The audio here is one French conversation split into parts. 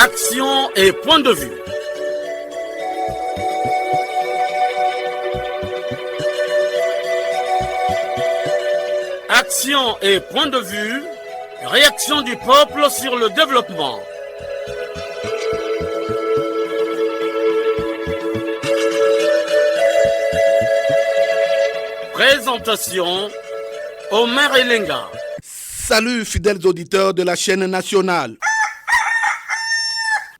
Action et point de vue. Action et point de vue. Réaction du peuple sur le développement. Présentation, Omer Elenga. Salut fidèles auditeurs de la chaîne nationale.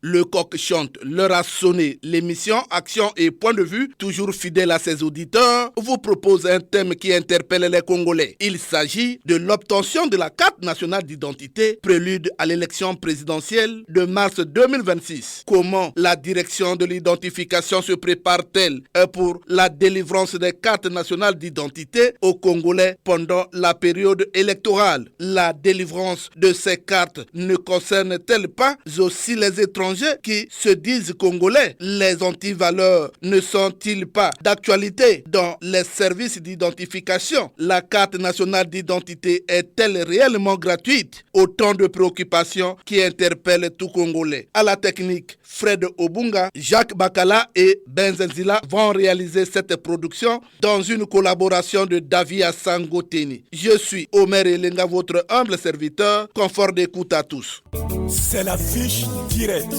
Le coq chante, l'heure a sonné. L'émission Action et point de vue, toujours fidèle à ses auditeurs, vous propose un thème qui interpelle les Congolais. Il s'agit de l'obtention de la carte nationale d'identité, prélude à l'élection présidentielle de mars 2026. Comment la direction de l'identification se prépare-t-elle pour la délivrance des cartes nationales d'identité aux Congolais pendant la période électorale? La délivrance de ces cartes ne concerne-t-elle pas aussi les étrangers qui se disent congolais? Les antivaleurs ne sont-ils pas d'actualité dans les services d'identification? La carte nationale d'identité est-elle réellement gratuite? Autant de préoccupations qui interpellent tout Congolais. À la technique, Fred Obunga, Jacques Bakala et Benzenzila vont réaliser cette production dans une collaboration de Davia Sangoteni. Je suis Omer Elenga, votre humble serviteur. Confort d'écoute à tous. C'est la fiche directe.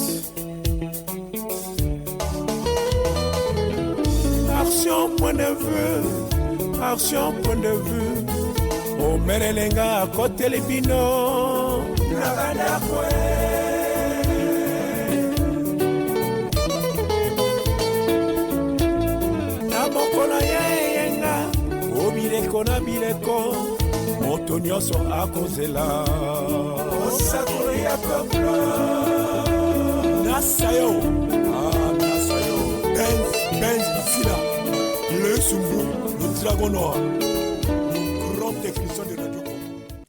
Action point de vue, action point de vue. Omer Elenga à côté les bino. Nabokola yenga, obireko na bireko. Moto nyonso akozela osakolo ya peuple nasayo nasayo Benz Zila le Sumbu, le dragon noir, le grand technicien de Radio Congo.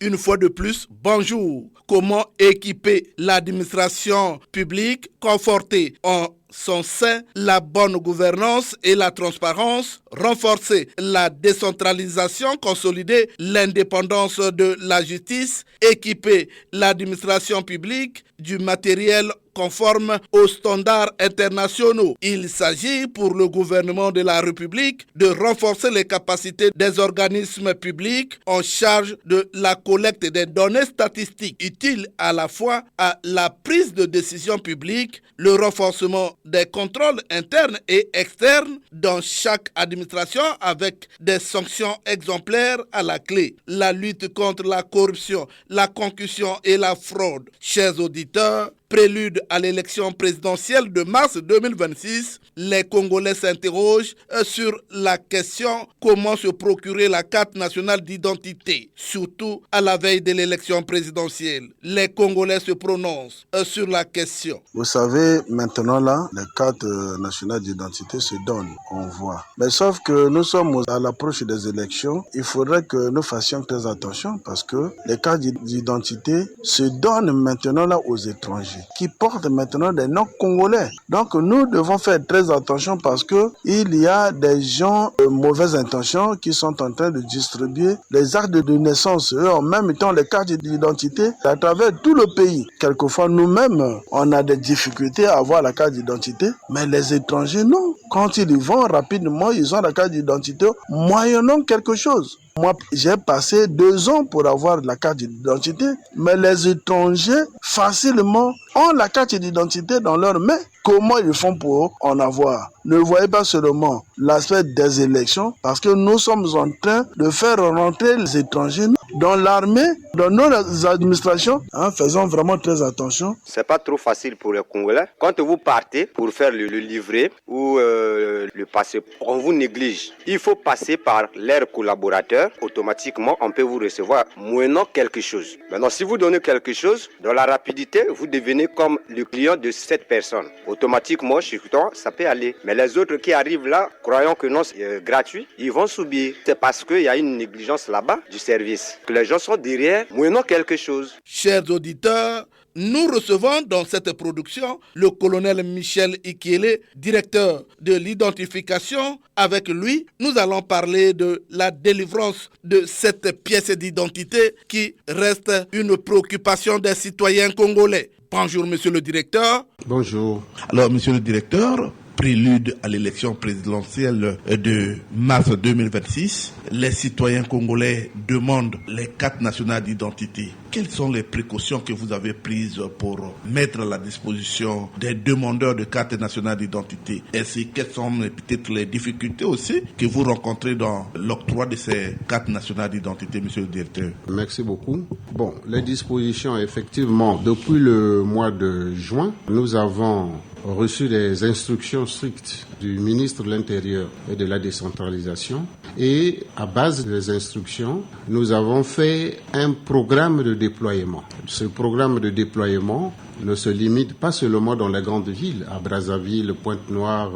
Une fois de plus, bonjour. Comment équiper l'administration publique, conforter en son sein la bonne gouvernance et la transparence, renforcer la décentralisation, consolider l'indépendance de la justice, équiper l'administration publique du matériel conforme aux standards internationaux. Il s'agit pour le gouvernement de la République de renforcer les capacités des organismes publics en charge de la collecte des données statistiques utiles à la fois à la prise de décision publique, le renforcement des contrôles internes et externes dans chaque administration avec des sanctions exemplaires à la clé, la lutte contre la corruption, la concussion et la fraude. Chers auditeurs, prélude à l'élection présidentielle de mars 2026, les Congolais s'interrogent sur la question comment se procurer la carte nationale d'identité, surtout à la veille de l'élection présidentielle. Les Congolais se prononcent sur la question. Vous savez, maintenant là, les cartes nationales d'identité se donnent, on voit. Mais sauf que nous sommes à l'approche des élections, il faudrait que nous fassions très attention parce que les cartes d'identité se donnent maintenant là aux étrangers qui portent maintenant des noms congolais. Donc nous devons faire très attention parce que il y a des gens de mauvaises intentions qui sont en train de distribuer les actes de naissance et en même temps les cartes d'identité à travers tout le pays. Quelquefois nous-mêmes, on a des difficultés à avoir la carte d'identité, mais les étrangers non. Quand ils y vont rapidement, ils ont la carte d'identité moyennant quelque chose. Moi, j'ai passé 2 ans pour avoir la carte d'identité, mais les étrangers, facilement, ont la carte d'identité dans leurs mains. Comment ils font pour en avoir? Ne voyez pas seulement l'aspect des élections, parce que nous sommes en train de faire rentrer les étrangers dans l'armée, dans nos administrations. Faisons vraiment très attention. C'est pas trop facile pour les Congolais. Quand vous partez pour faire le livret ou le passeport, on vous néglige. Il faut passer par leurs collaborateurs. Automatiquement, on peut vous recevoir moyennant quelque chose. Maintenant, si vous donnez quelque chose, dans la rapidité, vous devenez comme le client de cette personne. Automatiquement, chez toi, ça peut aller. Mais les autres qui arrivent là, croyant que non, c'est gratuit, ils vont subir. C'est parce qu'il y a une négligence là-bas du service. Que les gens sont derrière, moyennant quelque chose. Chers auditeurs, nous recevons dans cette production le colonel Michel Ikiele, directeur de l'identification. Avec lui, nous allons parler de la délivrance de cette pièce d'identité qui reste une préoccupation des citoyens congolais. Bonjour, monsieur le directeur. Bonjour. Alors, monsieur le directeur, prélude à l'élection présidentielle de mars 2026, les citoyens congolais demandent les cartes nationales d'identité. Quelles sont les précautions que vous avez prises pour mettre à la disposition des demandeurs de cartes nationales d'identité? Et quelles sont peut-être les difficultés aussi que vous rencontrez dans l'octroi de ces cartes nationales d'identité, monsieur le directeur? Merci beaucoup. Bon, les dispositions, effectivement, depuis le mois de juin, nous avons reçu des instructions strictes du ministre de l'Intérieur et de la décentralisation. Et à base des instructions, nous avons fait un programme de déploiement. Ce programme de déploiement ne se limite pas seulement dans les grandes villes, à Brazzaville, Pointe-Noire,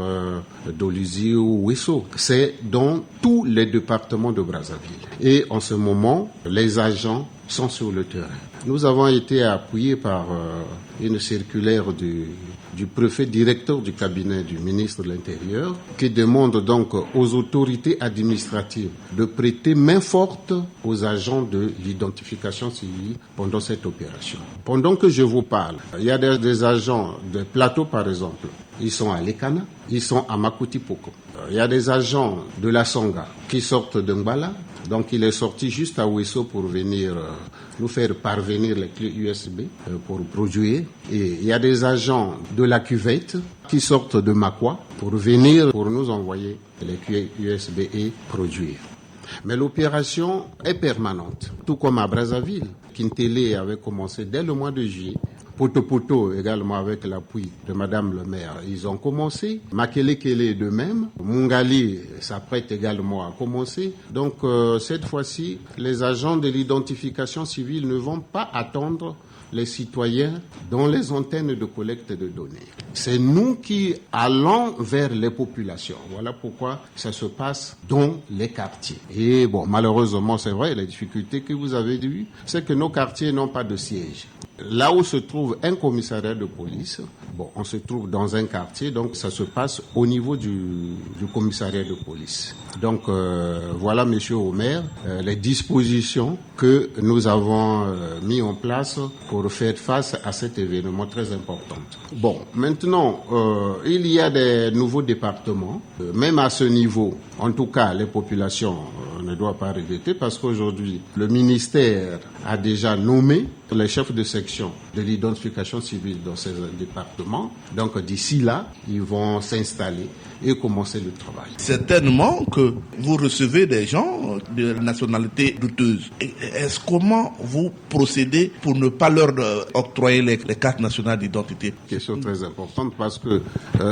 Dolisie ou Ouesso. C'est dans tous les départements de Brazzaville. Et en ce moment, les agents sont sur le terrain. Nous avons été appuyés par une circulaire du préfet directeur du cabinet du ministre de l'Intérieur qui demande donc aux autorités administratives de prêter main forte aux agents de l'identification civile pendant cette opération. Pendant que je vous parle, il y a des agents de plateau par exemple. Ils sont à Lekana, ils sont à Makutipoko. Il y a des agents de la Songa qui sortent de Mbala. Donc il est sorti juste à Ouesso pour venir nous faire parvenir les clés USB pour produire. Et il y a des agents de la cuvette qui sortent de Makwa pour venir pour nous envoyer les clés USB et produire. Mais l'opération est permanente, tout comme à Brazzaville. Kintélé avait commencé dès le mois de juillet. Poto également avec l'appui de Madame le maire. Ils ont commencé. Makelekele de même. Mungali s'apprête également à commencer. Donc cette fois-ci, les agents de l'identification civile ne vont pas attendre les citoyens dans les antennes de collecte de données. C'est nous qui allons vers les populations. Voilà pourquoi ça se passe dans les quartiers. Et bon, malheureusement, c'est vrai, la difficulté que vous avez eue, c'est que nos quartiers n'ont pas de siège. Là où se trouve un commissariat de police, bon, on se trouve dans un quartier, donc ça se passe au niveau du commissariat de police. Donc voilà, monsieur le maire, les dispositions que nous avons mis en place pour faire face à cet événement très important. Bon, maintenant, il y a des nouveaux départements, même à ce niveau. En tout cas, les populations ne doivent pas regretter parce qu'aujourd'hui, le ministère a déjà nommé les chefs de section de l'identification civile dans ces départements. Donc d'ici là, ils vont s'installer et commencer le travail. Certainement que vous recevez des gens de nationalité douteuse. Est-ce comment vous procédez pour ne pas leur octroyer les cartes nationales d'identité? Question très importante parce que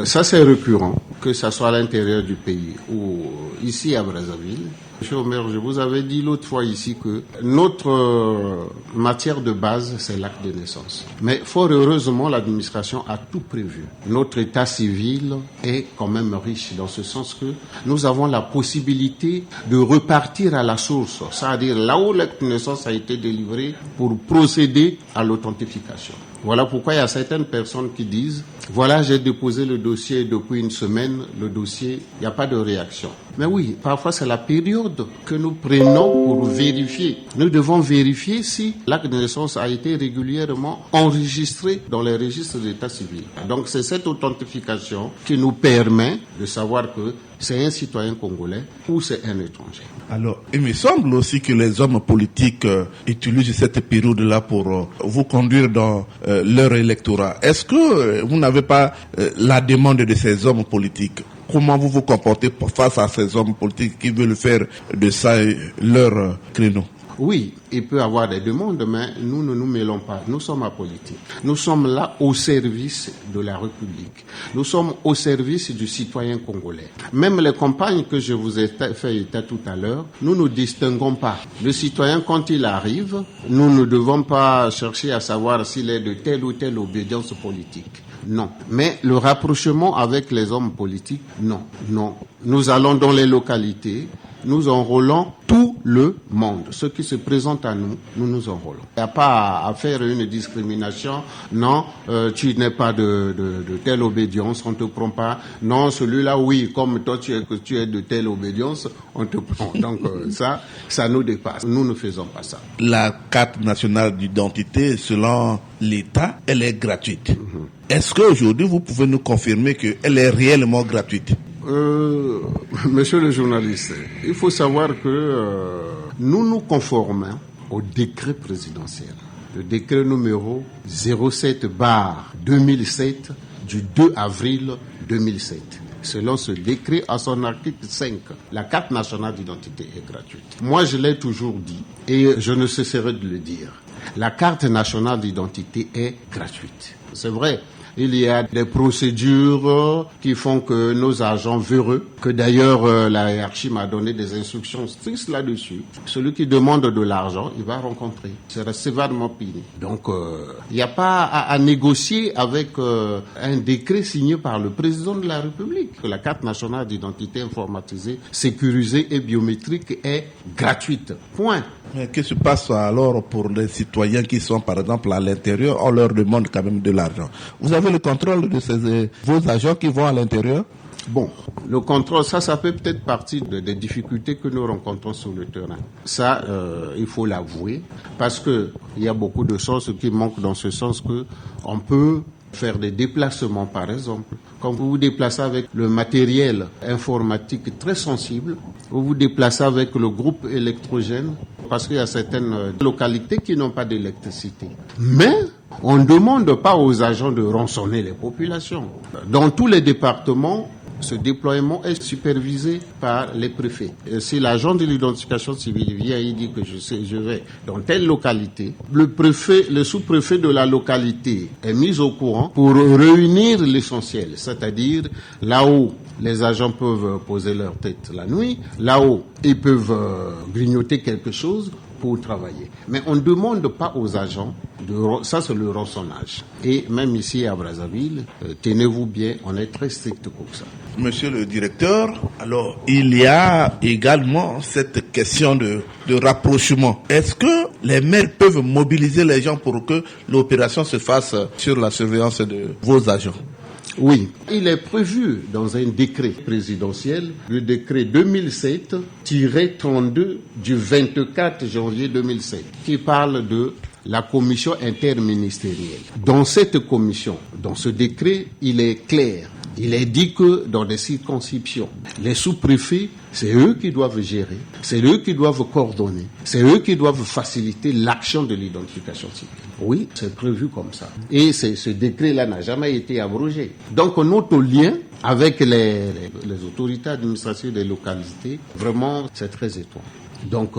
ça c'est récurrent, que ça soit à l'intérieur du pays ou ici à Brazzaville. Monsieur le maire, je vous avais dit l'autre fois ici que notre matière de base, c'est l'acte de naissance. Mais fort heureusement, l'administration a tout prévu. Notre état civil est quand même riche dans ce sens que nous avons la possibilité de repartir à la source, c'est-à-dire là où l'acte de naissance a été délivré pour procéder à l'authentification. Voilà pourquoi il y a certaines personnes qui disent « Voilà, j'ai déposé le dossier depuis une semaine, le dossier, il n'y a pas de réaction. » Mais oui, parfois c'est la période que nous prenons pour vérifier. Nous devons vérifier si l'acte de naissance a été régulièrement enregistré dans les registres d'état civil. Donc c'est cette authentification qui nous permet de savoir que c'est un citoyen congolais ou c'est un étranger. Alors, il me semble aussi que les hommes politiques utilisent cette période-là pour vous conduire dans leur électorat. Est-ce que vous n'avez pas la demande de ces hommes politiques? Comment vous vous comportez face à ces hommes politiques qui veulent faire de ça leur créneau? Oui, il peut y avoir des demandes, mais nous ne nous mêlons pas. Nous sommes apolitiques. Nous sommes là au service de la République. Nous sommes au service du citoyen congolais. Même les campagnes que je vous ai fait état tout à l'heure, nous ne distinguons pas. Le citoyen, quand il arrive, nous ne devons pas chercher à savoir s'il est de telle ou telle obédience politique. Non. Mais le rapprochement avec les hommes politiques, non. Nous allons dans les localités. nous enrôlons tout le monde. Ceux qui se présentent à nous, nous nous enrôlons. Il n'y a pas à faire une discrimination. Non, tu n'es pas de telle obédience, on ne te prend pas. Non, celui-là, oui, comme toi tu es de telle obédience, on te prend. Donc ça nous dépasse. Nous ne faisons pas ça. La carte nationale d'identité, selon l'État, elle est gratuite. Est-ce qu'aujourd'hui, vous pouvez nous confirmer qu'elle est réellement gratuite? Monsieur le journaliste, il faut savoir que nous nous conformons au décret présidentiel. Le décret numéro 07/2007 du 2 avril 2007. Selon ce décret, à son article 5, la carte nationale d'identité est gratuite. Moi, je l'ai toujours dit et je ne cesserai de le dire. La carte nationale d'identité est gratuite. C'est vrai. Il y a des procédures qui font que nos agents véreux, que d'ailleurs la hiérarchie m'a donné des instructions strictes là-dessus. Celui qui demande de l'argent, il va rencontrer. Il sera sévèrement puni. Donc, il n'y a pas à négocier avec un décret signé par le président de la République. La carte nationale d'identité informatisée, sécurisée et biométrique est gratuite. Point. Mais qu'est-ce qui se passe alors pour les citoyens qui sont par exemple à l'intérieur? On leur demande quand même de l'argent. Vous avez le contrôle de vos agents qui vont à l'intérieur? Bon, le contrôle, ça fait peut-être partie des difficultés que nous rencontrons sur le terrain. Ça, il faut l'avouer, parce que il y a beaucoup de choses qui manquent dans ce sens que on peut faire des déplacements, par exemple. Quand vous vous déplacez avec le matériel informatique très sensible, vous vous déplacez avec le groupe électrogène, parce qu'il y a certaines localités qui n'ont pas d'électricité. Mais on ne demande pas aux agents de rançonner les populations. Dans tous les départements, ce déploiement est supervisé par les préfets. Et si l'agent de l'identification civile vient et dit que je vais dans telle localité, le sous-préfet de la localité est mis au courant pour réunir l'essentiel, c'est-à-dire là où les agents peuvent poser leur tête la nuit, là où ils peuvent grignoter quelque chose pour travailler. Mais on ne demande pas aux agents, ça c'est le rançonnage. Et même ici à Brazzaville, tenez-vous bien, on est très strict pour ça. Monsieur le directeur, alors il y a également cette question de rapprochement. Est-ce que les maires peuvent mobiliser les gens pour que l'opération se fasse sur la surveillance de vos agents? Oui, il est prévu dans un décret présidentiel, le décret 2007-32 du 24 janvier 2007, qui parle de la commission interministérielle. Dans cette commission, dans ce décret, il est clair. Il est dit que dans des circonscriptions, les sous-préfets, c'est eux qui doivent gérer, c'est eux qui doivent coordonner, c'est eux qui doivent faciliter l'action de l'identification civile. Oui, c'est prévu comme ça. Et ce décret-là n'a jamais été abrogé. Donc notre lien avec les autorités administratives des localités, vraiment, c'est très étroit. Donc,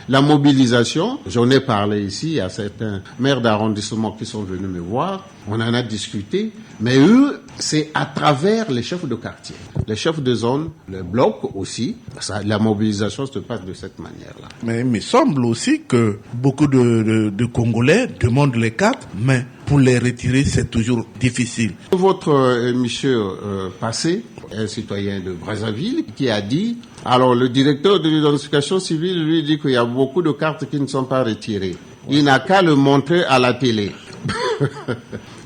la mobilisation, j'en ai parlé ici à certains maires d'arrondissement qui sont venus me voir, on en a discuté, mais eux, c'est à travers les chefs de quartier, les chefs de zone, les blocs aussi, la mobilisation se passe de cette manière-là. Mais il me semble aussi que beaucoup de Congolais demandent les cartes, mais pour les retirer, c'est toujours difficile. Votre monsieur passé, un citoyen de Brazzaville, qui a dit, alors le directeur de l'identification civile lui dit qu'il y a beaucoup de cartes qui ne sont pas retirées. Il n'a qu'à le montrer à la télé.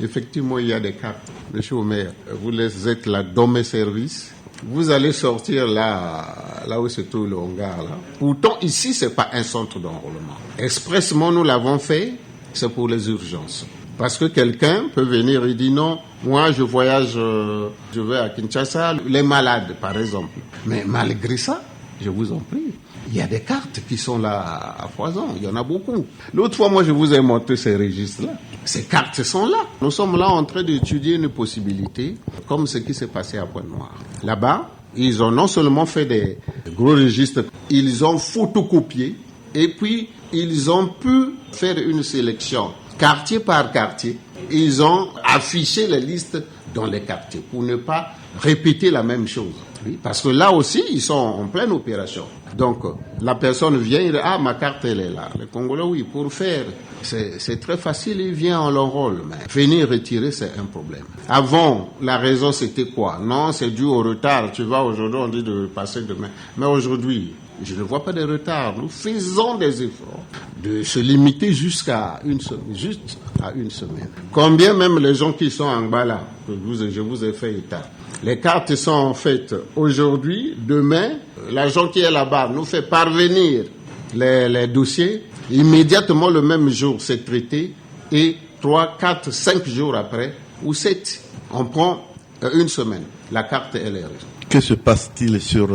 Effectivement, il y a des cartes. Monsieur Omer, vous êtes là dans mes services. Vous allez sortir là où se trouve le hangar là. Pourtant, ici, c'est pas un centre d'enrôlement. Expressement, nous l'avons fait, c'est pour les urgences. Parce que quelqu'un peut venir et dire non, moi je voyage, je vais à Kinshasa, les malades par exemple. Mais malgré ça, je vous en prie, il y a des cartes qui sont là à foison, il y en a beaucoup. L'autre fois, moi je vous ai montré ces registres-là. Ces cartes sont là. Nous sommes là en train d'étudier une possibilité, comme ce qui s'est passé à Pointe-Noire. Là-bas, ils ont non seulement fait des gros registres, ils ont photocopié et puis ils ont pu faire une sélection. Quartier par quartier, ils ont affiché les listes dans les quartiers pour ne pas répéter la même chose. Oui, parce que là aussi, ils sont en pleine opération. Donc, la personne vient, il dit, ah, ma carte, elle est là. Les Congolais, oui, pour faire, c'est très facile, il vient, on l'enrôle. Mais venir retirer, c'est un problème. Avant, la raison, c'était quoi? Non, c'est dû au retard. Tu vas aujourd'hui, on dit de passer demain. Mais aujourd'hui, Je ne vois pas de retard. Nous faisons des efforts de se limiter jusqu'à une semaine, juste à une semaine. Combien même les gens qui sont en bas là, je vous ai fait état. Les cartes sont faites aujourd'hui, demain. L'agent qui est là-bas nous fait parvenir les dossiers. Immédiatement le même jour, c'est traité. Et 3, 4, 5 jours après, ou 7, on prend une semaine. La carte, elle est reçue. Que se passe-t-il sur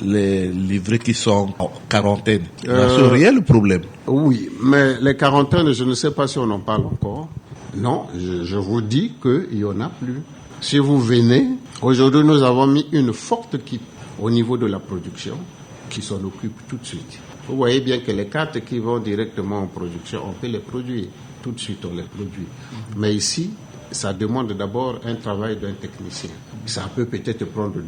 les livrets qui sont en quarantaine? C'est un réel problème. Oui, mais les quarantaines, je ne sais pas si on en parle encore. Non, je vous dis qu'il n'y en a plus. Si vous venez, aujourd'hui nous avons mis une forte équipe au niveau de la production qui s'en occupe tout de suite. Vous voyez bien que les cartes qui vont directement en production, on peut les produire. Tout de suite, on les produit. Mais ici, ça demande d'abord un travail d'un technicien. Ça peut peut-être prendre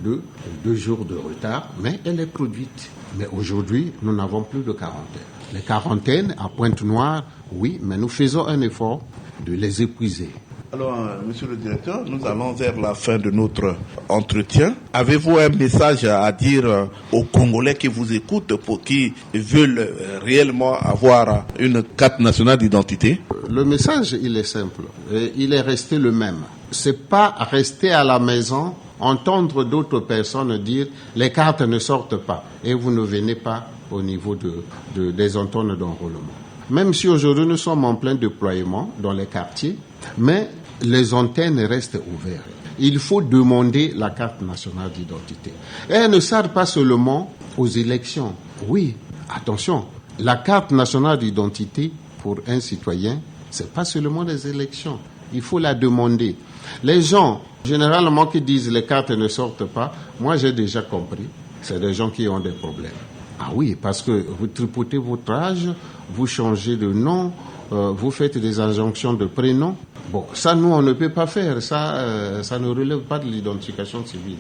2 jours de retard, mais elle est produite. Mais aujourd'hui, nous n'avons plus de quarantaine. Les quarantaines à Pointe-Noire, oui, mais nous faisons un effort de les épuiser. Alors, monsieur le directeur, nous allons vers la fin de notre entretien. Avez-vous un message à dire aux Congolais qui vous écoutent pour qui veulent réellement avoir une carte nationale d'identité? Le message, il est simple. Et il est resté le même. C'est pas rester à la maison, entendre d'autres personnes dire les cartes ne sortent pas et vous ne venez pas au niveau des antennes d'enrôlement. Même si aujourd'hui nous sommes en plein déploiement dans les quartiers, mais les antennes restent ouvertes. Il faut demander la carte nationale d'identité. Et elle ne sert pas seulement aux élections. Oui, attention, la carte nationale d'identité pour un citoyen, c'est pas seulement des élections. Il faut la demander. Les gens, généralement, qui disent les cartes ne sortent pas, moi j'ai déjà compris, c'est des gens qui ont des problèmes. Ah oui, parce que vous tripotez votre âge, vous changez de nom, vous faites des injonctions de prénom. Bon, ça, nous, on ne peut pas faire. Ça ne relève pas de l'identification civile.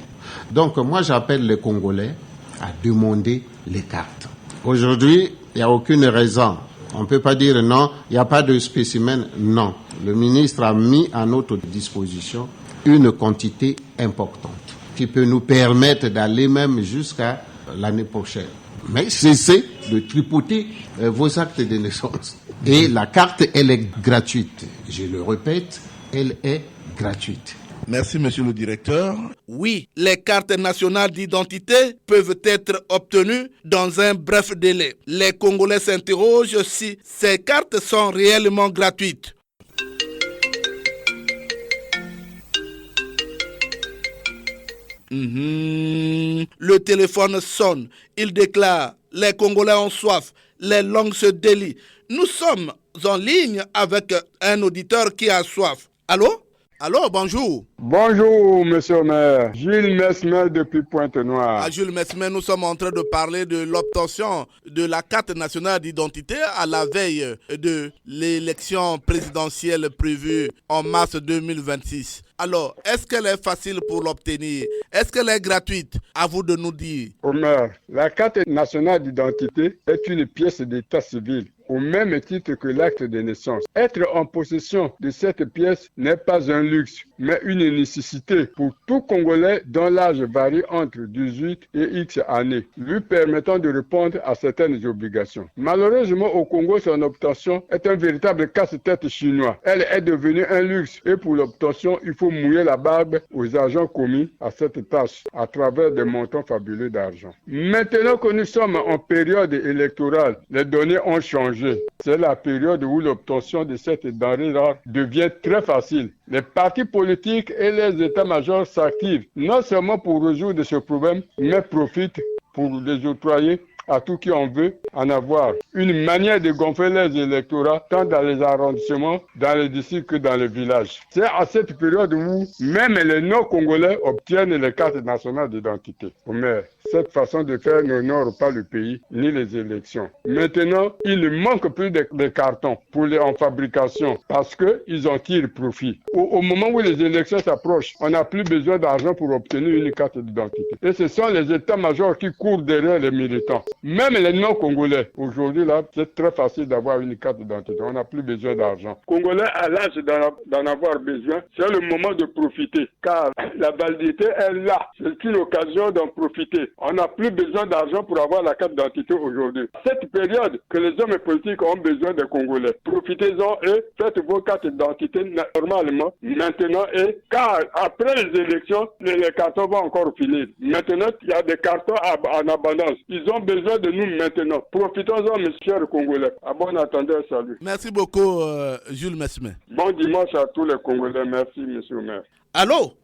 Donc, moi, j'appelle les Congolais à demander les cartes. Aujourd'hui, il n'y a aucune raison. On ne peut pas dire non, il n'y a pas de spécimen. Non. Le ministre a mis à notre disposition une quantité importante qui peut nous permettre d'aller même jusqu'à l'année prochaine. Mais cessez de tripoter vos actes de naissance. Et la carte, elle est gratuite. Je le répète, elle est gratuite. Merci, monsieur le directeur. Oui, les cartes nationales d'identité peuvent être obtenues dans un bref délai. Les Congolais s'interrogent si ces cartes sont réellement gratuites. Le téléphone sonne. Il déclare « Les Congolais ont soif. Les langues se délient. » Nous sommes en ligne avec un auditeur qui a soif. Allô? Allô, bonjour. Bonjour, monsieur le maire. Jules Mesmer depuis Pointe-Noire. À Jules Mesmer, nous sommes en train de parler de l'obtention de la carte nationale d'identité à la veille de l'élection présidentielle prévue en mars 2026. Alors, est-ce qu'elle est facile pour l'obtenir? Est-ce qu'elle est gratuite? À vous de nous dire. Au maire, la carte nationale d'identité est une pièce d'état civil, au même titre que l'acte de naissance. Être en possession de cette pièce n'est pas un luxe, mais une nécessité pour tout Congolais dont l'âge varie entre 18 et X années, lui permettant de répondre à certaines obligations. Malheureusement, au Congo, son obtention est un véritable casse-tête chinois. Elle est devenue un luxe et pour l'obtention, il faut mouiller la barbe aux agents commis à cette tâche à travers des montants fabuleux d'argent. Maintenant que nous sommes en période électorale, les données ont changé. C'est la période où l'obtention de cette denrée rare devient très facile. Les partis politiques et les états-majors s'activent non seulement pour résoudre ce problème, mais profitent pour les octroyer à tout qui en veut en avoir. Une manière de gonfler les électorats tant dans les arrondissements, dans les districts que dans les villages. C'est à cette période où même les non-congolais obtiennent les cartes nationales d'identité. Mais cette façon de faire n'honore pas le pays ni les élections. Maintenant, il ne manque plus de cartons pour les en fabrication parce qu'ils en tirent profit. Au moment où les élections s'approchent, on n'a plus besoin d'argent pour obtenir une carte d'identité. Et ce sont les états-majors qui courent derrière les militants. Même les non-congolais Congolais. Aujourd'hui, là, c'est très facile d'avoir une carte d'identité. On n'a plus besoin d'argent. Congolais à l'âge d'en avoir besoin, c'est le moment de profiter. Car la validité est là. C'est une occasion d'en profiter. On n'a plus besoin d'argent pour avoir la carte d'identité aujourd'hui. Cette période que les hommes politiques ont besoin des Congolais. Profitez-en et faites vos cartes d'identité normalement, maintenant, et car après les élections, les cartons vont encore finir. Maintenant, il y a des cartons en abondance. Ils ont besoin de nous maintenant. Profitons-en, mes chers Congolais. À bon entendeur, salut. Merci beaucoup, Jules Mesme. Bon dimanche à tous les Congolais. Merci, monsieur le maire. Allô,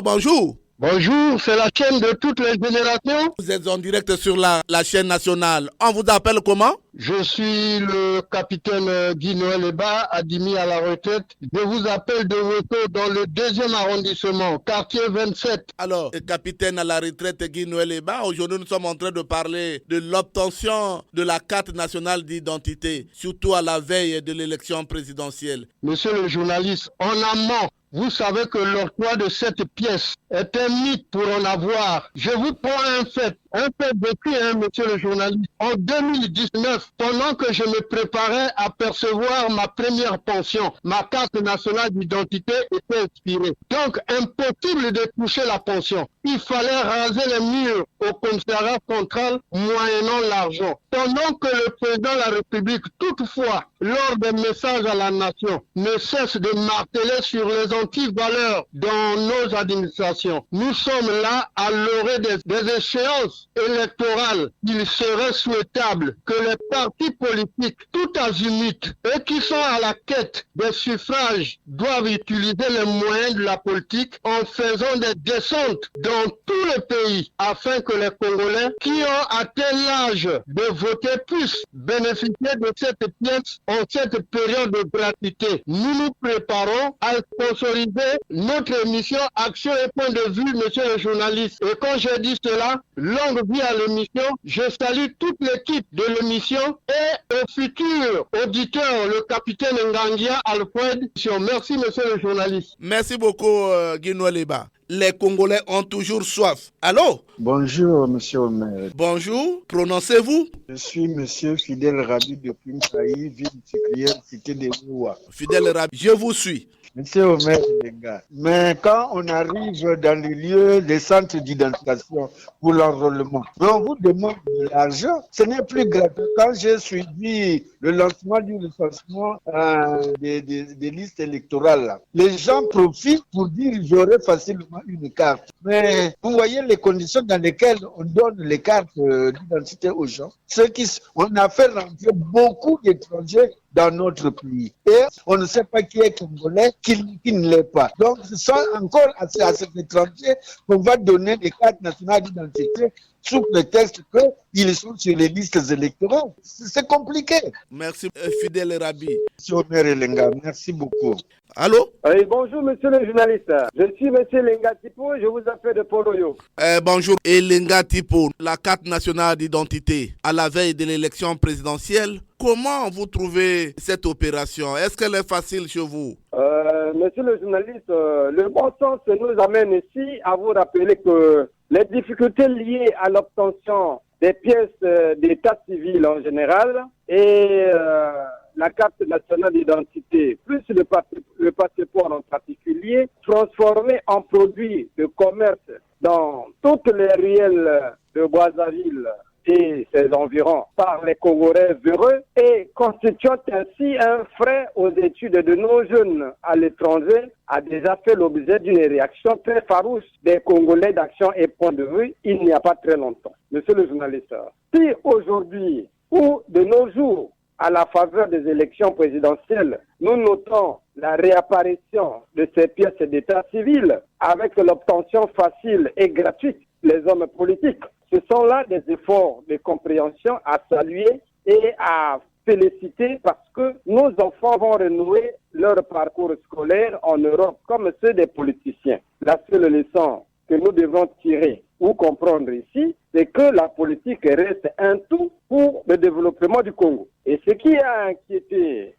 bonjour. Bonjour, c'est la chaîne de toutes les générations. Vous êtes en direct sur la chaîne nationale. On vous appelle comment? Je suis le capitaine Guy-Noël Eba, admis à la retraite. Je vous appelle de retour dans le 2e arrondissement, quartier 27. Alors, capitaine à la retraite Guy-Noël Eba, aujourd'hui nous sommes en train de parler de l'obtention de la carte nationale d'identité, surtout à la veille de l'élection présidentielle. Monsieur le journaliste, en amont, vous savez que l'octroi de cette pièce est un mythe pour en avoir. Je vous prends un fait vécu, monsieur le journaliste. En 2019, pendant que je me préparais à percevoir ma première pension, ma carte nationale d'identité était expirée. Donc, impossible de toucher la pension. Il fallait raser les murs au commissariat central moyennant l'argent. Pendant que le président de la République, toutefois, lors des messages à la nation, ne cesse de marteler sur les anti-valeurs dans nos administrations. Nous sommes là à l'orée des échéances électorales. Il serait souhaitable que les partis politiques, tout azimut, et qui sont à la quête des suffrages, doivent utiliser les moyens de la politique en faisant des descentes dans tout le pays, afin que les Congolais qui ont atteint l'âge de voter puissent bénéficier de cette pièce en cette période de gratuité. Nous nous préparons à sponsoriser notre émission Action et Point de Vue, monsieur le journaliste. Et quand je dis cela, longue vie à l'émission, je salue toute l'équipe de l'émission et au futur auditeur, le capitaine Ngangia Alfred. Merci, monsieur le journaliste. Merci beaucoup, Guy-Noël Eba. Les Congolais ont toujours soif. Allô? Bonjour, monsieur le maire. Bonjour, prononcez-vous? Je suis monsieur Fidèle Rabi de Pimsaï, ville sucrière, cité de Roua. Fidèle Rabi, je vous suis. Monsieur le maire, les gars, mais quand on arrive dans les lieux, les centres d'identification pour l'enrôlement, on vous demande de l'argent, ce n'est plus gratuit. Quand j'ai suivi le lancement du recensement des listes électorales, les gens profitent pour dire j'aurai facilement une carte. Mais vous voyez les conditions dans lesquelles on donne les cartes d'identité aux gens. On a fait rentrer beaucoup d'étrangers dans notre pays. Et on ne sait pas qui est congolais, qui ne l'est pas. Donc, ce sont encore à cet étranger qu'on va donner des cartes nationales d'identité sous prétexte qu'ils sont sur les listes électorales. C'est compliqué. Merci, Fidèle Rabi. Monsieur Omer Elenga, merci beaucoup. Allô? Oui, bonjour, monsieur le journaliste. Je suis monsieur Lenga Tipo, je vous appelle de Poloyo. Bonjour, Elenga Tipo, la carte nationale d'identité à la veille de l'élection présidentielle. Comment vous trouvez cette opération? Est-ce qu'elle est facile chez vous? Monsieur le journaliste, le bon sens nous amène ici à vous rappeler que les difficultés liées à l'obtention des pièces d'état civil en général et la carte nationale d'identité, plus le passeport en particulier, transformé en produit de commerce dans toutes les ruelles de Brazzaville et ses environs par les Congolais heureux et constituant ainsi un frein aux études de nos jeunes à l'étranger a déjà fait l'objet d'une réaction très farouche des Congolais d'Action et Point de Vue il n'y a pas très longtemps. Monsieur le journaliste, si aujourd'hui ou de nos jours, à la faveur des élections présidentielles, nous notons la réapparition de ces pièces d'état civil avec l'obtention facile et gratuite des hommes politiques. Ce sont là des efforts de compréhension à saluer et à féliciter parce que nos enfants vont renouer leur parcours scolaire en Europe comme ceux des politiciens. La seule leçon que nous devons tirer ou comprendre ici, c'est que la politique reste un tout pour le développement du Congo. Et ce qui a inquiété,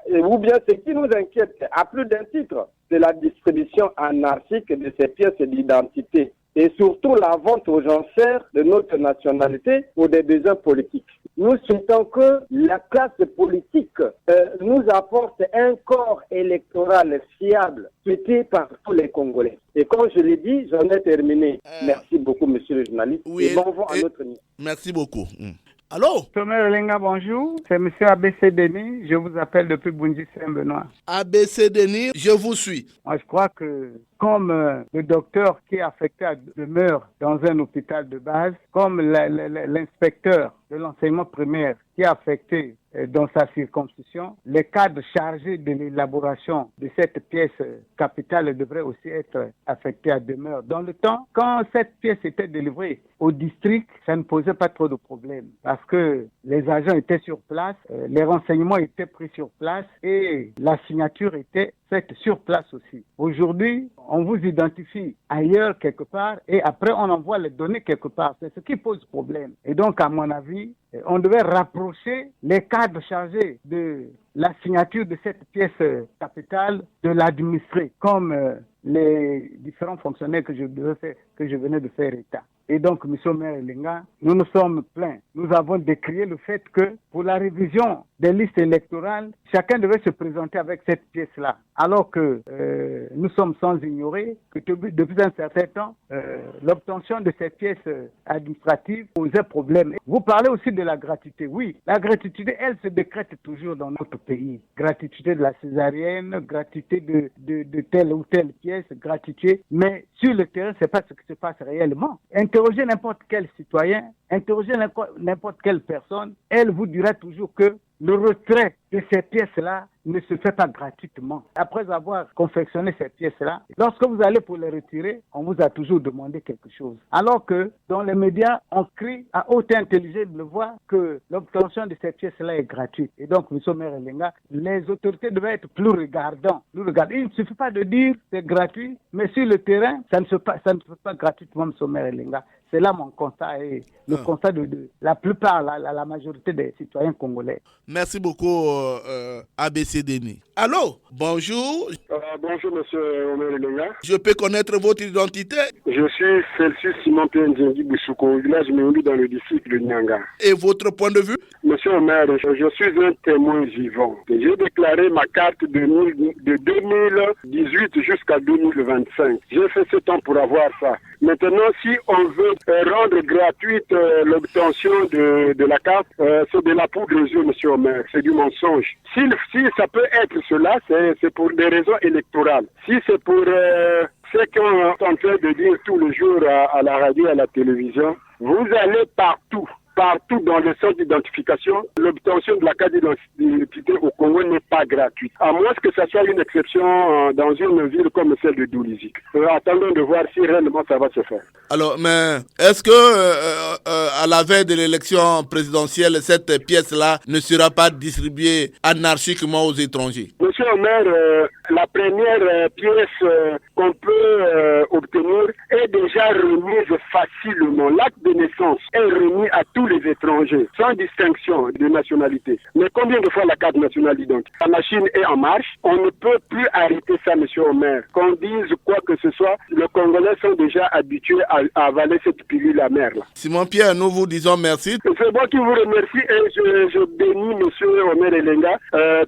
ou bien ce qui nous inquiète à plus d'un titre, c'est la distribution anarchique de ces pièces d'identité et surtout la vente aux enchères de notre nationalité pour des besoins politiques. nous souhaitons que la classe politique nous apporte un corps électoral fiable, souhaité par tous les Congolais. Et comme je l'ai dit, j'en ai terminé. Merci beaucoup, monsieur le journaliste. Oui, et bon vent à notre niveau. Merci beaucoup. Allô? Sommet Lenga, bonjour. C'est monsieur ABC Denis. Je vous appelle depuis Bunji Saint-Benoît. ABC Denis, je vous suis. Moi, je crois que comme le docteur qui est affecté à demeure dans un hôpital de base, comme l'inspecteur de l'enseignement primaire qui est affecté dans sa circonscription, les cadres chargés de l'élaboration de cette pièce capitale devraient aussi être affectés à demeure. Dans le temps, quand cette pièce était délivrée au district, ça ne posait pas trop de problèmes parce que les agents étaient sur place, les renseignements étaient pris sur place et la signature était faite sur place aussi. Aujourd'hui, on vous identifie ailleurs quelque part et après on envoie les données quelque part. C'est ce qui pose problème. Et donc, à mon avis, on devait rapprocher les cadres chargés de la signature de cette pièce capitale de l'administrer, comme les différents fonctionnaires que je venais de faire état. Et donc, M. Maire Lenga, nous nous sommes plaints. Nous avons décrié le fait que pour la révision des listes électorales, chacun devait se présenter avec cette pièce-là. Alors que nous sommes sans ignorer que depuis un certain temps, l'obtention de cette pièce administrative posait problème. Vous parlez aussi de la gratuité. Oui, la gratuité, elle se décrète toujours dans notre pays. Gratuité de la césarienne, gratuité de telle ou telle pièce, gratuité. Mais sur le terrain, c'est pas ce qui se passe réellement. Interrogez n'importe quel citoyen, interrogez n'importe quelle personne, elle vous dira toujours que le retrait de ces pièces-là ne se fait pas gratuitement. Après avoir confectionné ces pièces-là, lorsque vous allez pour les retirer, on vous a toujours demandé quelque chose. Alors que dans les médias, on crie à haute intelligible voix que l'obtention de ces pièces-là est gratuite. Et donc, M. Maire Lenga, les autorités devaient être plus regardants. Il ne suffit pas de dire c'est gratuit, mais sur le terrain, ça ne se fait pas gratuitement, M. Maire Lenga. C'est là mon constat et le constat de la plupart, la majorité des citoyens congolais. Merci beaucoup, ABC Denis. Allô, bonjour. Bonjour, monsieur Omer Lenga. Je peux connaître votre identité? Je suis Celsius Simon Pienzengi Boussouko, au village Méouli dans le district de Nyanga. Et votre point de vue? Monsieur Omer, je suis un témoin vivant. J'ai déclaré ma carte de 2018 jusqu'à 2025. J'ai fait ce temps pour avoir ça. Maintenant, si on veut rendre gratuite l'obtention de la carte, c'est de la poudre aux yeux, monsieur Omer. C'est du mensonge. Si ça peut être cela, c'est pour des raisons électorales. Si c'est pour ce qu'on est en train de dire tous les jours à la radio et à la télévision, vous allez partout dans les centres d'identification, l'obtention de la carte d'identité au Congo n'est pas gratuite. À moins que ça soit une exception dans une ville comme celle de Doulizi. Attendons de voir si réellement ça va se faire. Alors, mais est-ce que à la veille de l'élection présidentielle, cette pièce-là ne sera pas distribuée anarchiquement aux étrangers? Monsieur Omer, la première pièce qu'on peut obtenir est déjà remise facilement. L'acte de naissance est remis à tous les étrangers, sans distinction de nationalité. Mais combien de fois la carte nationale d'identité? La machine est en marche. On ne peut plus arrêter ça, monsieur Omer. Qu'on dise quoi que ce soit, les Congolais sont déjà habitués à avaler cette pilule amère. Simon Pierre, nous vous disons merci. C'est moi qui vous remercie et je bénis monsieur Omer Lenga,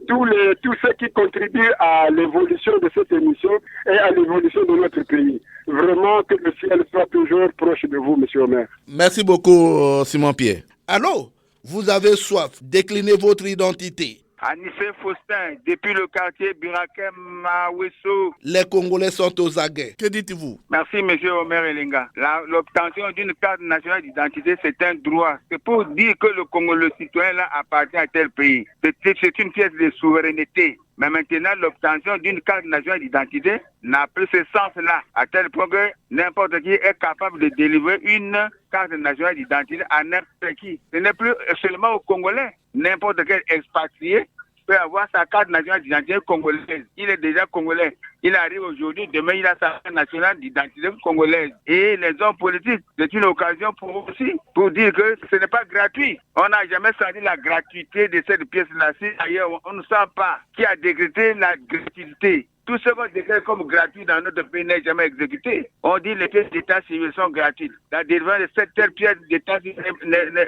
tous ceux qui contribuent à l'évolution de cette émission et à l'évolution de notre pays. Vraiment que le ciel soit toujours proche de vous, monsieur Omer. Merci beaucoup, Simon Pierre. Allô, vous avez soif, déclinez votre identité. Anissé Faustin, depuis le quartier Birakem Mawesso. Les Congolais sont aux aguets. Que dites-vous? Merci, M. Omer Elenga. L'obtention d'une carte nationale d'identité, c'est un droit. C'est pour dire que le citoyen là appartient à tel pays. C'est une pièce de souveraineté. Mais maintenant, l'obtention d'une carte nationale d'identité n'a plus ce sens-là, à tel point que n'importe qui est capable de délivrer une carte nationale d'identité à n'importe qui. Ce n'est plus seulement aux Congolais. N'importe quel expatrié peut avoir sa carte nationale d'identité congolaise. Il est déjà congolais. Il arrive aujourd'hui, demain il a sa carte nationale d'identité congolaise. Et les hommes politiques, c'est une occasion pour eux aussi, pour dire que ce n'est pas gratuit. On n'a jamais senti la gratuité de cette pièce-là. Si d'ailleurs on ne sait pas qui a décrété la gratuité. Tout ce qu'on déclare comme gratuit dans notre pays n'est jamais exécuté. On dit que les pièces d'état civil sont gratuites. La délivrance de cette pièce d'état civil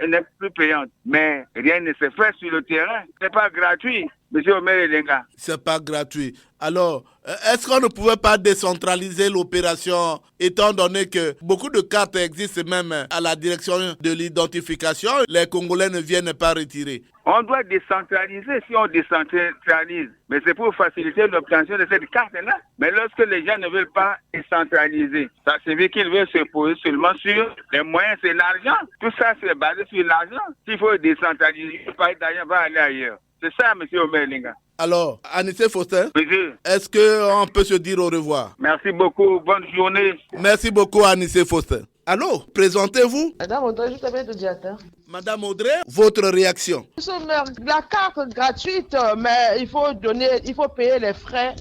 n'est plus payante. Mais rien ne se fait sur le terrain. Ce n'est pas gratuit, monsieur Omer Elenga. C'est pas gratuit. Alors, est-ce qu'on ne pouvait pas décentraliser l'opération, étant donné que beaucoup de cartes existent même à la direction de l'identification, les Congolais ne viennent pas retirer? On doit décentraliser si on décentralise. Mais c'est pour faciliter l'obtention de cette carte-là. Mais lorsque les gens ne veulent pas décentraliser, ça signifie qu'ils veulent se poser seulement sur les moyens, c'est l'argent. Tout ça, c'est basé sur l'argent. S'il faut décentraliser, le parti d'argent va aller ailleurs. C'est ça, M. Omer Elenga. Alors, Anissé Faustin, monsieur, est-ce qu'on peut se dire au revoir? Merci beaucoup, bonne journée. Merci beaucoup, Anissé Faustin. Allô, présentez-vous. Madame Audrey, je t'avais dit diateur. Madame Audrey, votre réaction? La carte gratuite, mais il faut payer les frais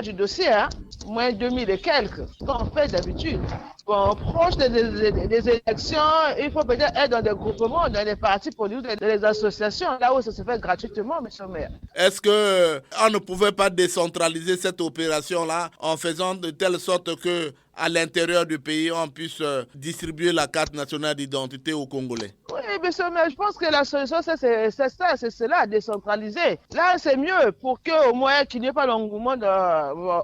du dossier, hein? Moins 2000 et quelques, comme on fait d'habitude. Bon, proche des élections, il faut peut-être être dans des groupements, dans les partis politiques, dans les associations, là où ça se fait gratuitement, monsieur le maire. Est-ce qu'on ne pouvait pas décentraliser cette opération-là en faisant de telle sorte que à l'intérieur du pays, on puisse distribuer la carte nationale d'identité aux Congolais? Oui, monsieur le maire, je pense que la solution, c'est cela, décentraliser. Là, c'est mieux pour qu'au moins qu'il n'y ait pas l'engouement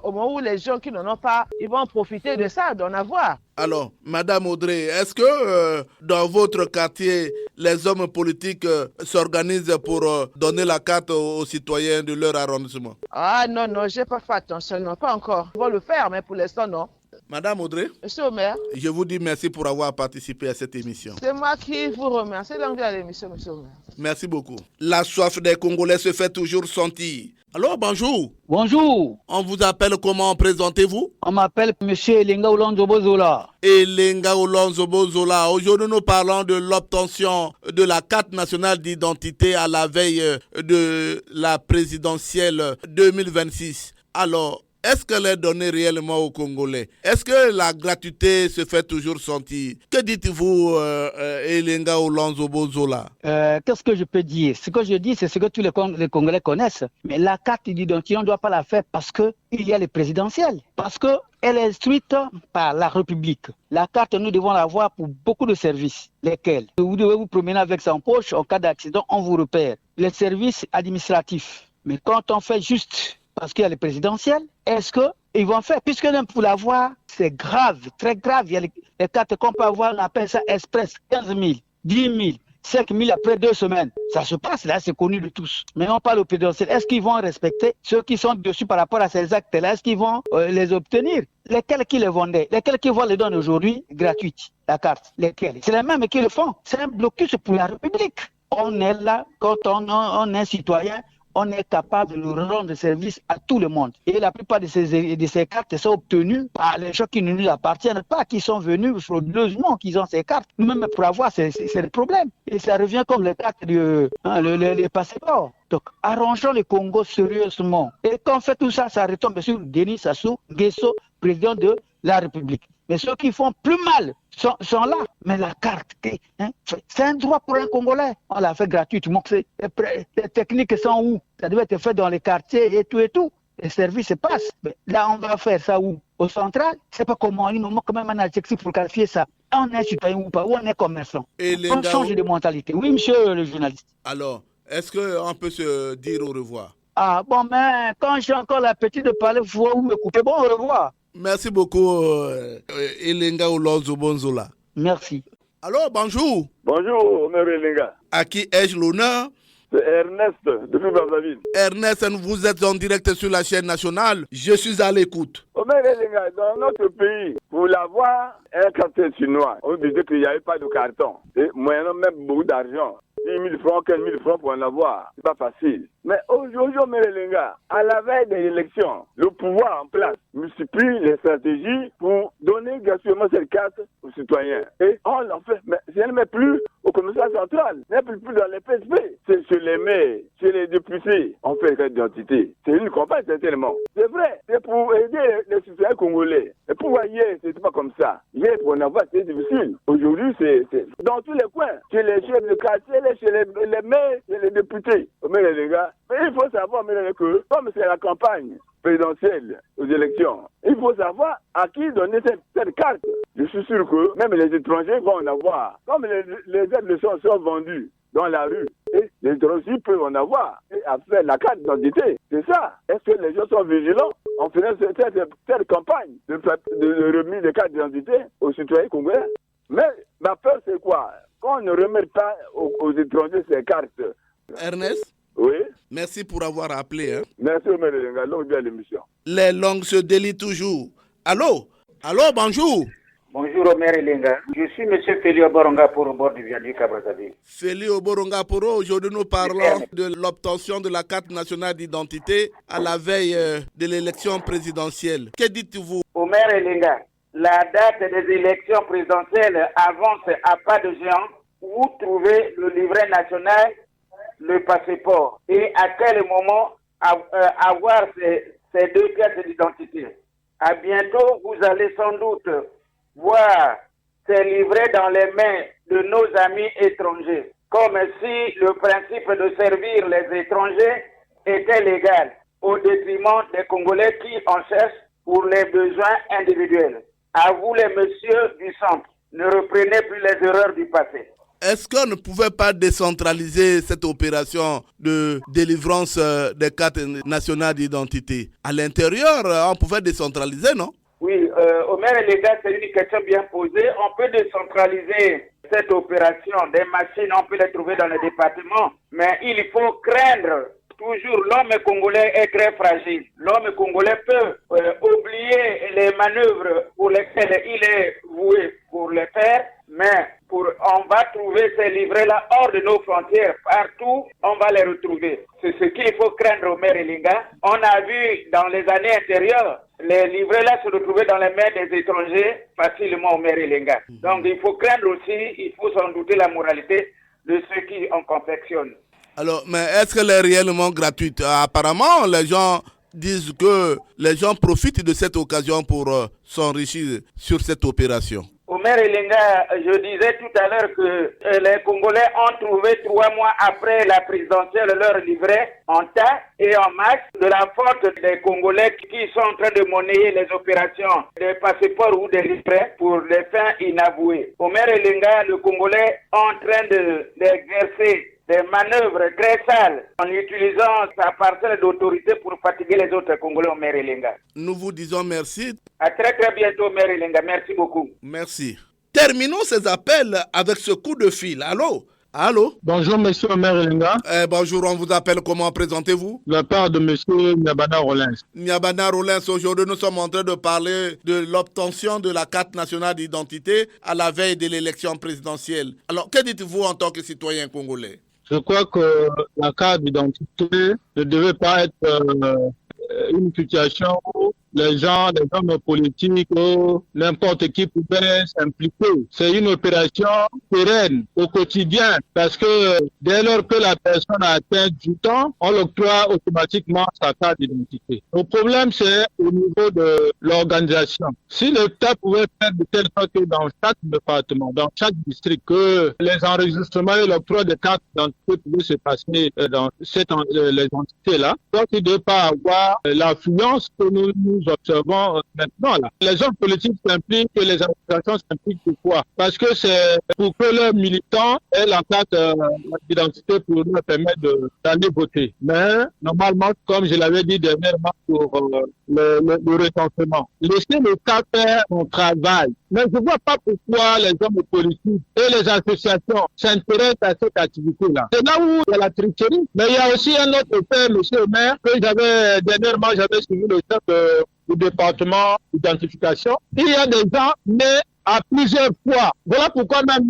au moment où les gens qui n'en ont pas, ils vont profiter de ça, d'en avoir. Alors, Madame Audrey, est-ce que dans votre quartier, les hommes politiques s'organisent pour donner la carte aux citoyens de leur arrondissement? Ah non, j'ai pas fait attention, non, pas encore. Ils vont le faire, mais pour l'instant, non. Madame Audrey, monsieur le maire, je vous dis merci pour avoir participé à cette émission. C'est moi qui vous remercie d'enlever à l'émission, monsieur le maire. Merci beaucoup. La soif des Congolais se fait toujours sentir. Alors, bonjour. Bonjour. On vous appelle comment? Présentez-vous? On m'appelle monsieur Elenga Olonzo Bozola. Elenga Olonzo Bozola. Aujourd'hui, nous parlons de l'obtention de la carte nationale d'identité à la veille de la présidentielle 2026. Alors, est-ce qu'elle est donnée réellement aux Congolais? Est-ce que la gratuité se fait toujours sentir? Que dites-vous, Elenga Olonzo Bozola? Qu'est-ce que je peux dire? Ce que je dis, c'est ce que tous les Congolais connaissent. Mais la carte d'identité, on ne doit pas la faire parce qu'il y a les présidentielles. Parce qu'elle est instruite par la République. La carte, nous devons l'avoir pour beaucoup de services. Lesquels? Vous devez vous promener avec ça en poche. En cas d'accident, on vous repère. Les services administratifs. Mais quand on fait juste parce qu'il y a les présidentielles, est-ce qu'ils vont faire? Puisque même pour l'avoir, c'est grave, très grave. Il y a les cartes qu'on peut avoir, on appelle ça express, 15 000, 10 000, 5 000 après 2 semaines. Ça se passe là, c'est connu de tous. Mais on parle aux présidentielles. Est-ce qu'ils vont respecter ceux qui sont dessus par rapport à ces actes-là? Est-ce qu'ils vont les obtenir? Lesquels qui les vendaient? Lesquels qui vont les donner aujourd'hui gratuite, la carte? Lesquels? C'est les mêmes qui le font. C'est un blocus pour la République. On est là, quand on est citoyen, on est capable de nous rendre service à tout le monde. Et la plupart de ces cartes sont obtenues par les gens qui ne nous appartiennent pas, qui sont venus frauduleusement, qui ont ces cartes. Nous-mêmes, pour avoir, c'est le problème. Et ça revient comme les cartes les passeports. Donc, arrangeons le Congo sérieusement. Et quand on fait tout ça, ça retombe sur Denis Sassou Nguesso, président de la République. Mais ceux qui font plus mal sont là. Mais la carte, c'est un droit pour un Congolais. On l'a fait gratuitement. Les techniques sont où? Ça doit être fait dans les quartiers et tout. Les services se passent. Mais là, on va faire ça où? Au central? C'est pas comment. Il nous manque quand même un adjectif pour qualifier ça. On est citoyen ou pas? Ou on est commerçant? On change de mentalité. Oui, monsieur le journaliste. Alors, est-ce qu'on peut se dire au revoir? Ah bon, mais quand j'ai encore l'appétit de parler, vous me coupez. Bon, au revoir. Merci beaucoup, Elenga Olonzo Bozola. Merci. Alors, bonjour. Bonjour, Omer Elenga. À qui ai-je l'honneur? C'est Ernest, depuis Brazzaville. Ernest, vous êtes en direct sur la chaîne nationale. Je suis à l'écoute. Omer Elenga, dans notre pays, pour l'avoir, un carton chinois, on disait qu'il n'y avait pas de carton. Et moyennant même beaucoup d'argent. 10 000 francs, 15 000 francs pour en avoir. C'est pas facile. Mais aujourd'hui, Omer Elenga, à la veille des élections, le pouvoir en place multiplie les stratégies pour donner gratuitement cette carte aux citoyens. Et on l'en fait. Mais je ne mets plus au commissariat central, je ne mets plus dans les PSP. C'est chez les maires, chez les députés. On fait cette identité. C'est une campagne, certainement. C'est vrai. C'est pour aider les citoyens congolais. Et pour hier, c'était pas comme ça. Hier, pour en avoir, c'est difficile. Aujourd'hui, c'est dans tous les coins. Chez les chefs de quartier, chez les maires, chez les députés. Mais les gars, mais il faut savoir que, comme c'est la campagne, présidentielle aux élections, il faut savoir à qui donner cette carte. Je suis sûr que même les étrangers vont en avoir. Comme les aides de sont vendues dans la rue, et les étrangers peuvent en avoir et à faire la carte d'identité. C'est ça. Est-ce que les gens sont vigilants en faisant cette campagne de remise de cartes d'identité aux citoyens congolais? Mais ma peur, c'est quoi? Quand on ne remet pas aux étrangers ces cartes. Ernest? Oui. Merci pour avoir appelé. Hein. Merci, Omer Elenga. Longue vie à l'émission. Les langues se délient toujours. Allô? Allô, bonjour. Bonjour, Omer Elenga. Je suis M. Félix Oboronga pour au bord du viaduc à Brazzaville. Félix Oboronga pour aujourd'hui nous parlons de l'obtention de la carte nationale d'identité à la veille de l'élection présidentielle. Que dites-vous? Omer Elenga, la date des élections présidentielles avance à pas de géant. Où trouver le livret national, le passeport et à quel moment avoir ces deux pièces d'identité. À bientôt, vous allez sans doute voir ces livrets dans les mains de nos amis étrangers, comme si le principe de servir les étrangers était légal, au détriment des Congolais qui en cherchent pour les besoins individuels. À vous les messieurs du centre, ne reprenez plus les erreurs du passé. Est-ce qu'on ne pouvait pas décentraliser cette opération de délivrance des cartes nationales d'identité? À l'intérieur, on pouvait décentraliser, non? Oui, Omer et les gars, c'est une question bien posée. On peut décentraliser cette opération. Des machines, on peut les trouver dans les départements. Mais il faut craindre. Toujours, l'homme congolais est très fragile. L'homme congolais peut oublier les manœuvres pour lesquelles il est voué pour les faire, mais on va trouver ces livrets-là hors de nos frontières. Partout, on va les retrouver. C'est ce qu'il faut craindre, Omer Elenga. On a vu dans les années antérieures, les livrets-là se retrouvaient dans les mains des étrangers facilement, Omer Elenga. Donc il faut craindre aussi, il faut s'en douter la moralité de ceux qui en confectionnent. Alors, mais est-ce qu'elle est réellement gratuite? Apparemment, les gens disent que les gens profitent de cette occasion pour s'enrichir sur cette opération. Omer Elenga, je disais tout à l'heure que les Congolais ont trouvé 3 mois après la présidentielle leur livret en tas et en masse de la faute des Congolais qui sont en train de monnayer les opérations des passeports ou des livrets pour des fins inavouées. Omer Elenga, le Congolais est en train d'exercer des manœuvres très sales en utilisant sa parcelle d'autorité pour fatiguer les autres Congolais, Omer Elenga. Nous vous disons merci. À très très bientôt, Omer Elenga. Merci beaucoup. Merci. Terminons ces appels avec ce coup de fil. Allô? Allô? Bonjour, monsieur Omer Elenga. Bonjour, on vous appelle. Comment présentez-vous? De la part de monsieur Nyabana Rollins. Nyabana Rollins, aujourd'hui nous sommes en train de parler de l'obtention de la carte nationale d'identité à la veille de l'élection présidentielle. Alors, que dites-vous en tant que citoyen congolais? Je crois que la carte d'identité ne devait pas être une situation où les gens, les hommes politiques, n'importe qui pouvait s'impliquer. C'est une opération pérenne au quotidien parce que dès lors que la personne a atteint du temps, on l'octroie automatiquement sa carte d'identité. Le problème, c'est au niveau de l'organisation. Si l'État pouvait faire de telle sorte que dans chaque département, dans chaque district, que les enregistrements et l'octroi de cartes d'identité pouvaient se passer dans les entités-là, donc il ne doit pas avoir l'affluence que nous observons maintenant là. Les hommes politiques s'impliquent et les associations s'impliquent pourquoi? Parce que c'est pour que leurs militants aient la carte d'identité pour leur permettre d'aller voter. Mais normalement, comme je l'avais dit dernièrement pour le recensement, laissez l'État faire son travail. Mais je ne vois pas pourquoi les hommes politiques et les associations s'intéressent à cette activité-là. C'est là où il y a la tricherie. Mais il y a aussi un autre fait, monsieur le maire, que dernièrement, j'avais suivi le chef du département d'identification. Il y a des gens nés à plusieurs fois. Voilà pourquoi même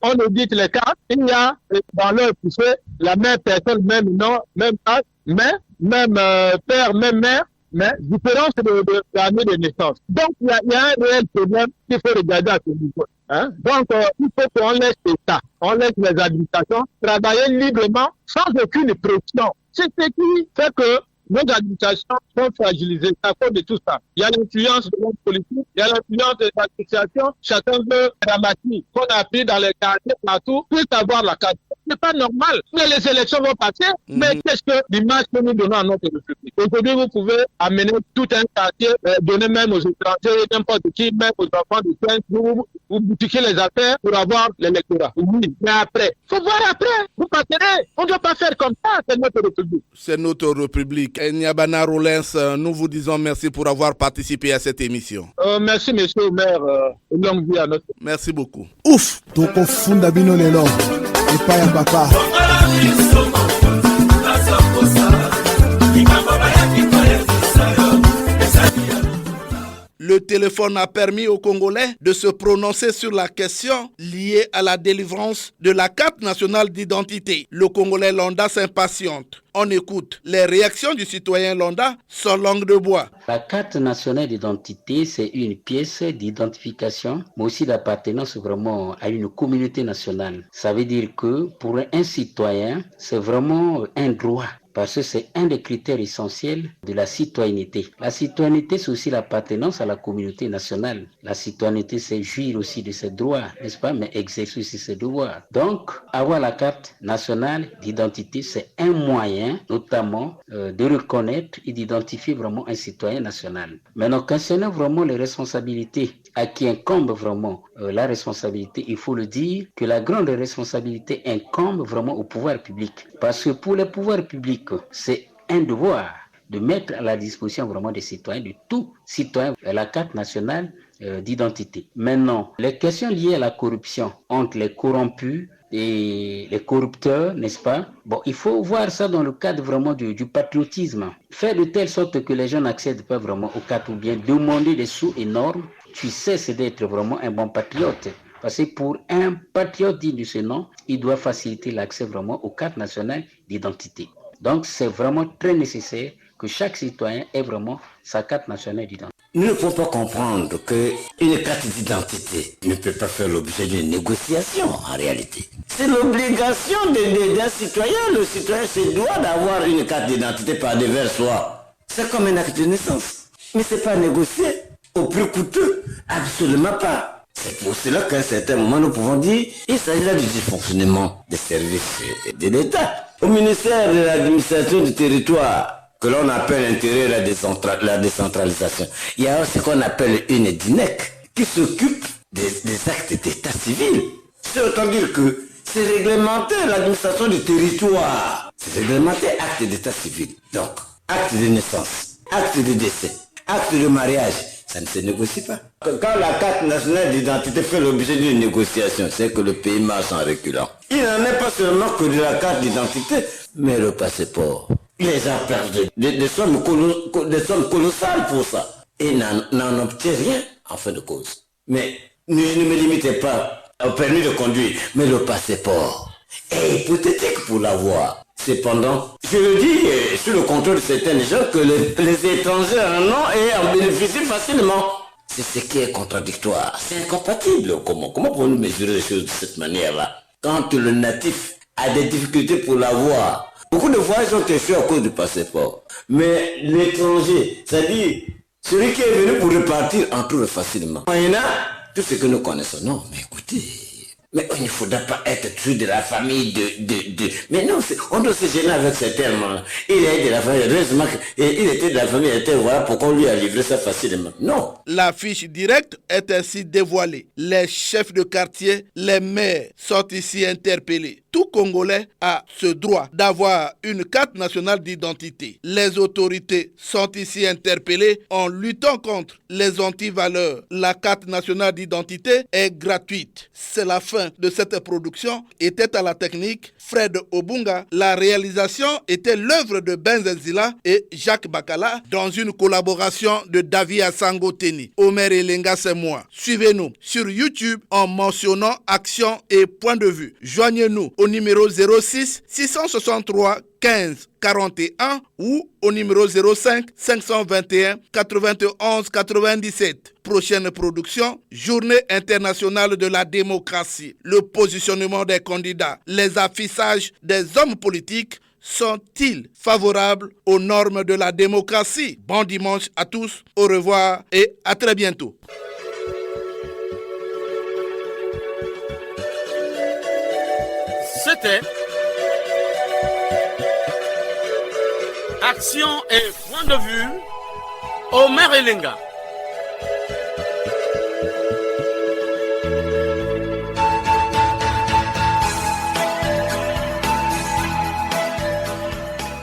on audite les cartes. Il y a dans leur poussée la même personne, même nom, même âge, mais même père, même mère, mais différence de l'année de naissance. Donc, il y a un réel problème qu'il faut regarder à ce niveau. Hein? Donc, il faut qu'on laisse l'État, on laisse les administrations travailler librement sans aucune pression. C'est ce qui fait que nos administrations sont fragilisées à cause de tout ça. Il y a l'influence de l'homme politique, il y a l'influence de l'association. Chacun veut ramasser qu'on a pris dans les quartiers partout, plus avoir la carte. C'est pas normal. Mais les élections vont passer. Mais qu'est-ce que l'image que nous donnons à notre République? Aujourd'hui, vous pouvez amener tout un quartier, donner même aux étrangers, n'importe qui, même aux enfants de 15, vous boutiquez les affaires pour avoir l'électorat. Oui, mais après, faut voir après. Vous passerez. On ne doit pas faire comme ça. C'est notre République. C'est notre République. Nyabana Rollins, nous vous disons merci pour avoir participé à cette émission. Merci, monsieur le maire. Longue vie à notre. Merci beaucoup. Ouf! Toko funda bino lelo. Epa ya papa. Le téléphone a permis aux Congolais de se prononcer sur la question liée à la délivrance de la carte nationale d'identité. Le Congolais lambda s'impatiente. On écoute les réactions du citoyen lambda sur langue de bois. La carte nationale d'identité, c'est une pièce d'identification, mais aussi d'appartenance vraiment à une communauté nationale. Ça veut dire que pour un citoyen, c'est vraiment un droit. Parce que c'est un des critères essentiels de la citoyenneté. La citoyenneté, c'est aussi l'appartenance à la communauté nationale. La citoyenneté, c'est jouir aussi de ses droits, n'est-ce pas, mais exercer aussi ses devoirs. Donc, avoir la carte nationale d'identité, c'est un moyen, notamment, de reconnaître et d'identifier vraiment un citoyen national. Maintenant, concernant vraiment les responsabilités à qui incombe vraiment la responsabilité, il faut le dire que la grande responsabilité incombe vraiment au pouvoir public. Parce que pour les pouvoirs publics, c'est un devoir de mettre à la disposition vraiment des citoyens, de tout citoyen, la carte nationale d'identité. Maintenant, les questions liées à la corruption entre les corrompus et les corrupteurs, n'est-ce pas? Bon, il faut voir ça dans le cadre vraiment du patriotisme. Faire de telle sorte que les gens n'accèdent pas vraiment aux cartes ou bien demander des sous énormes, tu cesses d'être vraiment un bon patriote. Parce que pour un patriote digne de ce nom, il doit faciliter l'accès vraiment aux cartes nationales d'identité. Donc, c'est vraiment très nécessaire que chaque citoyen ait vraiment sa carte nationale d'identité. Nous ne pouvons pas comprendre qu'une carte d'identité ne peut pas faire l'objet d'une négociation en réalité. C'est l'obligation d'un citoyen. Le citoyen se doit d'avoir une carte d'identité par devers soi. C'est comme un acte de naissance. Mais ce n'est pas négocié au plus coûteux. Absolument pas. C'est pour cela qu'à un certain moment, nous pouvons dire qu'il s'agit là du dysfonctionnement des services de l'État. Au ministère de l'administration du territoire, que l'on appelle l'intérieur la décentralisation, il y a ce qu'on appelle une DINEC qui s'occupe des actes d'état civil. C'est autant dire que c'est réglementé l'administration du territoire. C'est réglementé acte d'état civil. Donc, acte de naissance, acte de décès, acte de mariage, ça ne se négocie pas. Quand la carte nationale d'identité fait l'objet d'une négociation, c'est que le pays marche en reculant. Il n'en est pas seulement que de la carte d'identité, mais le passeport. Les gens perdent des sommes colossales pour ça. Et n'en obtiennent rien en fin de cause. Mais ne me limitez pas au permis de conduire, mais le passeport est hypothétique pour l'avoir. Cependant, je le dis sous le contrôle de certains gens que les étrangers en ont et en bénéficient facilement. C'est ce qui est contradictoire. C'est incompatible. Comment pouvons-nous mesurer les choses de cette manière-là? Quand le natif a des difficultés pour l'avoir, beaucoup de voyages ont échoué à cause du passeport. Mais l'étranger, c'est-à-dire celui qui est venu pour repartir, en trouve facilement. Il y en a tout ce que nous connaissons. Non, mais écoutez, mais il ne faudra pas être toujours de la famille de... Mais non, on doit se gêner avec ces termes. Il est de la famille, heureusement il était de la famille, voilà pourquoi on lui a livré ça facilement. Non. La fiche directe est ainsi dévoilée. Les chefs de quartier, les maires sont ici interpellés. Tout Congolais a ce droit d'avoir une carte nationale d'identité. Les autorités sont ici interpellées en luttant contre les antivaleurs. La carte nationale d'identité est gratuite. C'est la fin de cette production. Était à la technique Fred Obunga. La réalisation était l'œuvre de Benzenzila et Jacques Bakala dans une collaboration de David Asango Teni. Omer Elenga, c'est moi. Suivez-nous sur YouTube en mentionnant Action et Point de Vue. Joignez-nous au numéro 06 663 15 41 ou au numéro 05 521 91 97. Prochaine production, Journée internationale de la démocratie. Le positionnement des candidats, les affichages des hommes politiques sont-ils favorables aux normes de la démocratie? Bon dimanche à tous, au revoir et à très bientôt. C'était Action et point de vue, Omer Elenga.